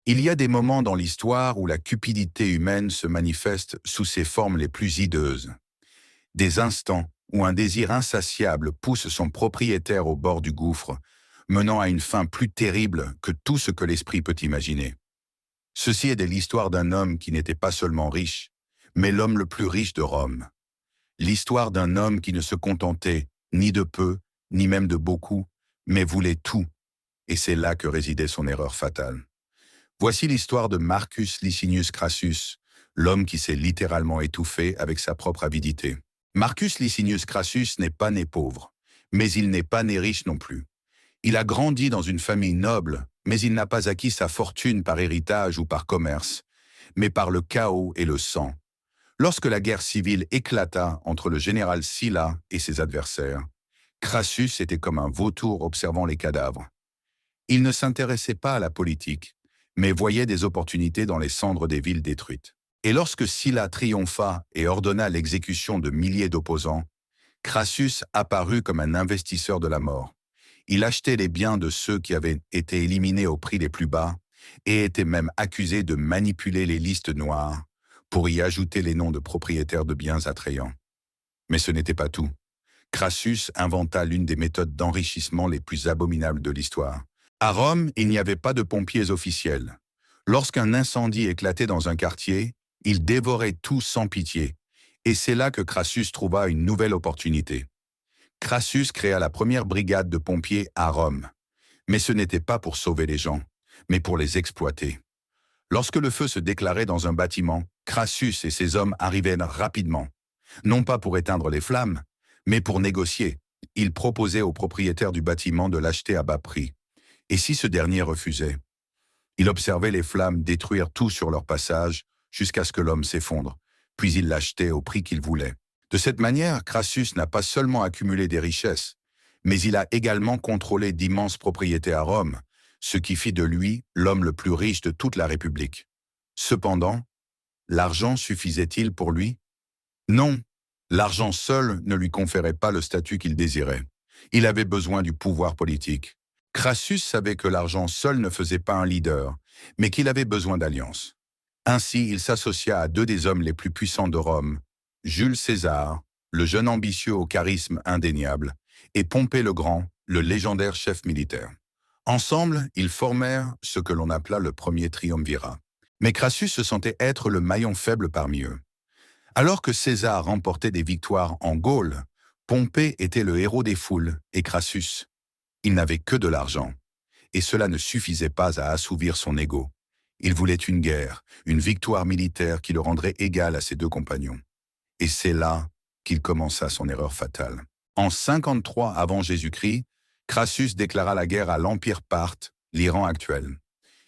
Il y a des moments dans l'histoire où la cupidité humaine se manifeste sous ses formes les plus hideuses. Des instants où un désir insatiable pousse son propriétaire au bord du gouffre, menant à une fin plus terrible que tout ce que l'esprit peut imaginer. Ceci est de l'histoire d'un homme qui n'était pas seulement riche, mais l'homme le plus riche de Rome. L'histoire d'un homme qui ne se contentait ni de peu, ni même de beaucoup, mais voulait tout, et c'est là que résidait son erreur fatale. Voici l'histoire de Marcus Licinius Crassus, l'homme qui s'est littéralement étouffé avec sa propre avidité. Marcus Licinius Crassus n'est pas né pauvre, mais il n'est pas né riche non plus. Il a grandi dans une famille noble, mais il n'a pas acquis sa fortune par héritage ou par commerce, mais par le chaos et le sang. Lorsque la guerre civile éclata entre le général Sylla et ses adversaires, Crassus était comme un vautour observant les cadavres. Il ne s'intéressait pas à la politique, mais voyait des opportunités dans les cendres des villes détruites. Et lorsque Sylla triompha et ordonna l'exécution de milliers d'opposants, Crassus apparut comme un investisseur de la mort. Il achetait les biens de ceux qui avaient été éliminés au prix les plus bas et était même accusé de manipuler les listes noires pour y ajouter les noms de propriétaires de biens attrayants. Mais ce n'était pas tout. Crassus inventa l'une des méthodes d'enrichissement les plus abominables de l'histoire. À Rome, il n'y avait pas de pompiers officiels. Lorsqu'un incendie éclatait dans un quartier, ils dévoraient tout sans pitié. Et c'est là que Crassus trouva une nouvelle opportunité. Crassus créa la première brigade de pompiers à Rome. Mais ce n'était pas pour sauver les gens, mais pour les exploiter. Lorsque le feu se déclarait dans un bâtiment, Crassus et ses hommes arrivaient rapidement. Non pas pour éteindre les flammes, mais pour négocier. Ils proposaient au propriétaire du bâtiment de l'acheter à bas prix. Et si ce dernier refusait? Il observait les flammes détruire tout sur leur passage jusqu'à ce que l'homme s'effondre, puis il l'achetait au prix qu'il voulait. De cette manière, Crassus n'a pas seulement accumulé des richesses, mais il a également contrôlé d'immenses propriétés à Rome, ce qui fit de lui l'homme le plus riche de toute la République. Cependant, l'argent suffisait-il pour lui? Non, l'argent seul ne lui conférait pas le statut qu'il désirait. Il avait besoin du pouvoir politique. Crassus savait que l'argent seul ne faisait pas un leader, mais qu'il avait besoin d'alliances. Ainsi, il s'associa à deux des hommes les plus puissants de Rome, Jules César, le jeune ambitieux au charisme indéniable, et Pompée le Grand, le légendaire chef militaire. Ensemble, ils formèrent ce que l'on appela le premier triumvirat. Mais Crassus se sentait être le maillon faible parmi eux. Alors que César remportait des victoires en Gaule, Pompée était le héros des foules et Crassus. Il n'avait que de l'argent, et cela ne suffisait pas à assouvir son ego. Il voulait une guerre, une victoire militaire qui le rendrait égal à ses deux compagnons. Et c'est là qu'il commença son erreur fatale. En 53 avant Jésus-Christ, Crassus déclara la guerre à l'Empire parthe, l'Iran actuel.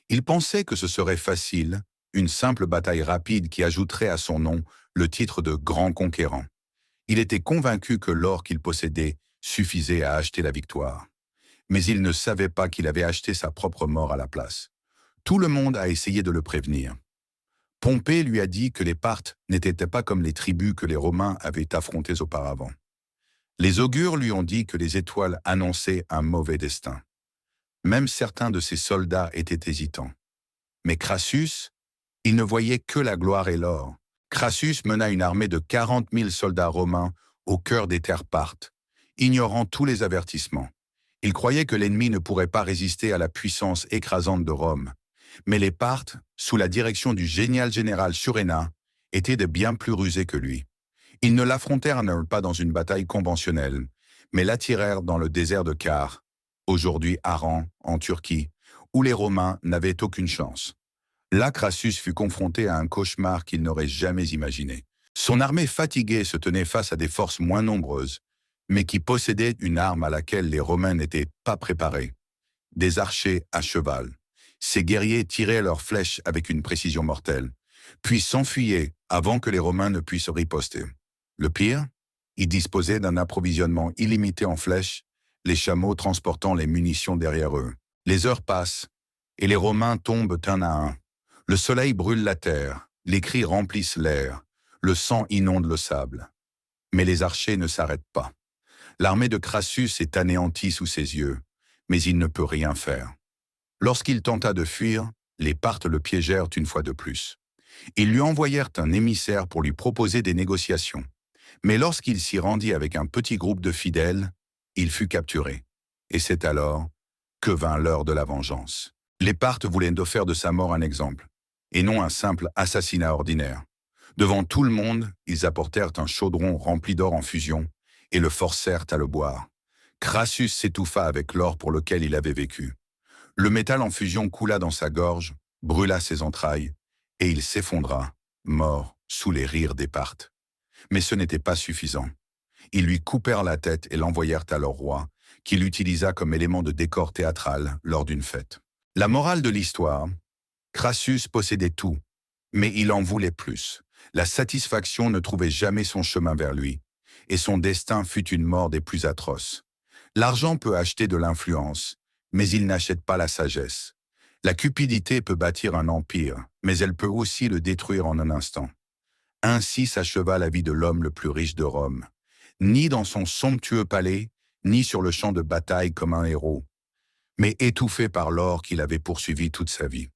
Il pensait que ce serait facile, une simple bataille rapide qui ajouterait à son nom le titre de grand conquérant. Il était convaincu que l'or qu'il possédait suffisait à acheter la victoire. Mais il ne savait pas qu'il avait acheté sa propre mort à la place. Tout le monde a essayé de le prévenir. Pompée lui a dit que les Parthes n'étaient pas comme les tribus que les Romains avaient affrontées auparavant. Les augures lui ont dit que les étoiles annonçaient un mauvais destin. Même certains de ses soldats étaient hésitants. Mais Crassus, il ne voyait que la gloire et l'or. Crassus mena une armée de 40 000 soldats romains au cœur des terres parthes, ignorant tous les avertissements. Il croyait que l'ennemi ne pourrait pas résister à la puissance écrasante de Rome. Mais les Parthes, sous la direction du génial général Suréna, étaient de bien plus rusés que lui. Ils ne l'affrontèrent pas dans une bataille conventionnelle, mais l'attirèrent dans le désert de Kar, aujourd'hui Haran, en Turquie, où les Romains n'avaient aucune chance. Là, Crassus fut confronté à un cauchemar qu'il n'aurait jamais imaginé. Son armée fatiguée se tenait face à des forces moins nombreuses, mais qui possédaient une arme à laquelle les Romains n'étaient pas préparés. Des archers à cheval. Ces guerriers tiraient leurs flèches avec une précision mortelle, puis s'enfuyaient avant que les Romains ne puissent riposter. Le pire, ils disposaient d'un approvisionnement illimité en flèches, les chameaux transportant les munitions derrière eux. Les heures passent, et les Romains tombent un à un. Le soleil brûle la terre, les cris remplissent l'air, le sang inonde le sable. Mais les archers ne s'arrêtent pas. L'armée de Crassus est anéantie sous ses yeux, mais il ne peut rien faire. Lorsqu'il tenta de fuir, Les Parthes le piégèrent une fois de plus. Ils lui envoyèrent un émissaire pour lui proposer des négociations. Mais lorsqu'il s'y rendit avec un petit groupe de fidèles, il fut capturé. Et c'est alors que vint l'heure de la vengeance. Les Parthes voulaient faire de sa mort un exemple, et non un simple assassinat ordinaire. Devant tout le monde, ils apportèrent un chaudron rempli d'or en fusion et le forcèrent à le boire. Crassus s'étouffa avec l'or pour lequel il avait vécu. Le métal en fusion coula dans sa gorge, brûla ses entrailles, et il s'effondra, mort, sous les rires des Parthes. Mais ce n'était pas suffisant. Ils lui coupèrent la tête et l'envoyèrent à leur roi, qui l'utilisa comme élément de décor théâtral lors d'une fête. La morale de l'histoire, Crassus possédait tout, mais il en voulait plus. La satisfaction ne trouvait jamais son chemin vers lui, et son destin fut une mort des plus atroces. L'argent peut acheter de l'influence, mais il n'achète pas la sagesse. La cupidité peut bâtir un empire, mais elle peut aussi le détruire en un instant. Ainsi s'acheva la vie de l'homme le plus riche de Rome, ni dans son somptueux palais, ni sur le champ de bataille comme un héros, mais étouffé par l'or qu'il avait poursuivi toute sa vie.